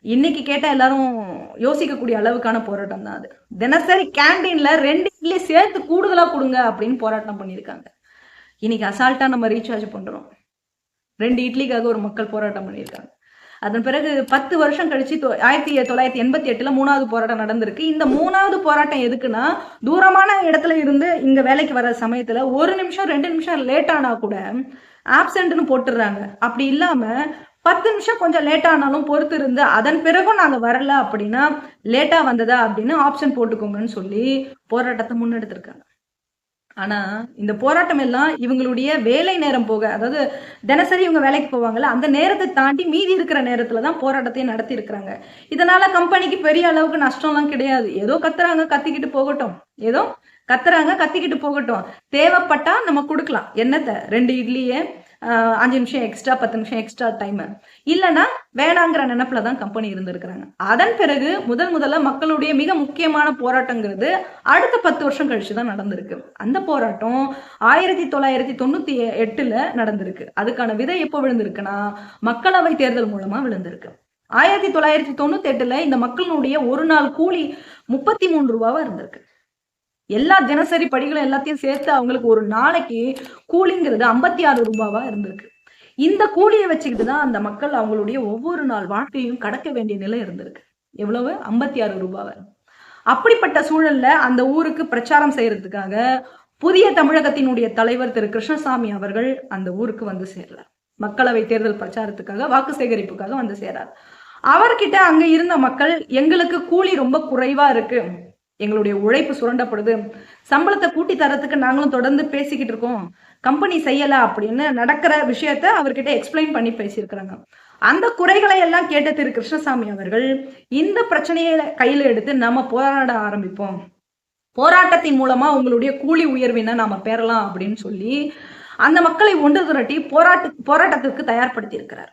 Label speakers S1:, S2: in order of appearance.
S1: இன்னைக்கு கேட்டா எல்லாரும் யோசிக்கக்கூடிய அளவுக்கான போராட்டம் தான் அது. தினசரி கேண்டீன்ல 2 இட்லி சேர்த்து கூடுதலா கொடுங்க அப்படின்னு போராட்டம் பண்ணியிருக்காங்க. இன்னைக்கு அசால்ட்டா நம்ம ரீசார்ஜ் பண்றோம். 2 இட்லிக்காக ஒரு மக்கள் போராட்டம் பண்ணியிருக்காங்க. அதன் பிறகு 10 வருஷம் கழிச்சு 1988ல 3வது போராட்டம் நடந்திருக்கு. இந்த 3வது போராட்டம் எதுக்குன்னா, தூரமான இடத்துல இருந்து இங்க வேலைக்கு வர சமயத்துல 1 நிமிஷம் 2 நிமிஷம் லேட் ஆனா கூட ஆப்சென்ட்னு போட்டுடுறாங்க. அப்படி இல்லாம 10 நிமிஷம் கொஞ்சம் லேட் ஆனாலும் பொறுத்து இருந்து அதன் பிறகும் நாங்க வரல அப்படின்னா லேட்டா வந்ததா அப்படின்னு ஆப்ஷன் போட்டுக்கோங்கன்னு சொல்லி போராட்டத்தை முன்னெடுத்திருக்காங்க. ஆனா இந்த போராட்டம் எல்லாம் இவங்களுடைய வேலை நேரம் போக, அதாவது தினசரி இவங்க வேலைக்கு போவாங்கல்ல, அந்த நேரத்தை தாண்டி மீதி இருக்கிற நேரத்துலதான் போராட்டத்தை நடத்தி இருக்கிறாங்க. இதனால கம்பெனிக்கு பெரிய அளவுக்கு நஷ்டம்லாம் கிடையாது. ஏதோ கத்துறாங்க, கத்திக்கிட்டு போகட்டும். ஏதோ கத்துறாங்க, கத்திக்கிட்டு போகட்டும். தேவைப்பட்டா நம்ம கொடுக்கலாம். என்னத்த 2 இட்லியே 5 நிமிஷம் எக்ஸ்ட்ரா, 10 நிமிஷம் எக்ஸ்ட்ரா டைம், இல்லைன்னா வேணாங்கிற நினைப்புலதான் கம்பெனி இருந்திருக்கிறாங்க. அதன் பிறகு முதல்ல மக்களுடைய மிக முக்கியமான போராட்டங்கிறது அடுத்த 10 வருஷம் கழிச்சுதான் நடந்திருக்கு. அந்த போராட்டம் 1998ல நடந்திருக்கு. அதுக்கான விதை எப்போ விழுந்திருக்குன்னா மக்களவை தேர்தல் மூலமா விழுந்திருக்கு. 1998ல இந்த மக்களுடைய ஒரு நாள் கூலி 33 ரூபாவா இருந்திருக்கு. எல்லா தினசரி படிகளும் எல்லாத்தையும் சேர்த்து அவங்களுக்கு ஒரு நாளைக்கு கூலிங்கிறது 56 ரூபாவா இருந்திருக்கு. இந்த கூலியை வச்சுக்கிட்டுதான் அந்த மக்கள் அவங்களுடைய ஒவ்வொரு நாள் வாழ்க்கையும் கடக்க வேண்டிய நிலை இருந்திருக்கு. எவ்வளவு? 56 ரூபாவை. அப்படிப்பட்ட சூழல்ல அந்த ஊருக்கு பிரச்சாரம் செய்யறதுக்காக புதிய தமிழகத்தினுடைய தலைவர் திரு கிருஷ்ணசாமி அவர்கள் அந்த ஊருக்கு வந்து சேர்றார். மக்களவை தேர்தல் பிரச்சாரத்துக்காக, வாக்கு சேகரிப்புக்காக வந்து சேர்றார். அவர்கிட்ட அங்க இருந்த மக்கள், எங்களுக்கு கூலி ரொம்ப குறைவா இருக்கு, எங்களுடைய உழைப்பு சுரண்டப்படுது, சம்பளத்தை கூட்டி தரத்துக்கு நாங்களும் தொடர்ந்து பேசிக்கிட்டு இருக்கோம், கம்பெனி செய்யல அப்படின்னு நடக்கிற விஷயத்த அவர்கிட்ட எக்ஸ்பிளைன் பண்ணி பேசியிருக்கிறாங்க. அந்த குறைகளை எல்லாம் கேட்ட திரு கிருஷ்ணசாமி அவர்கள் இந்த பிரச்சனையை கையில எடுத்து நம்ம போராட ஆரம்பிப்போம், போராட்டத்தின் மூலமா உங்களுடைய கூலி உயர்வினை நாம பெறலாம் அப்படின்னு சொல்லி அந்த மக்களை ஒன்று திரட்டி போராட்டத்திற்கு தயார்படுத்தி இருக்கிறார்.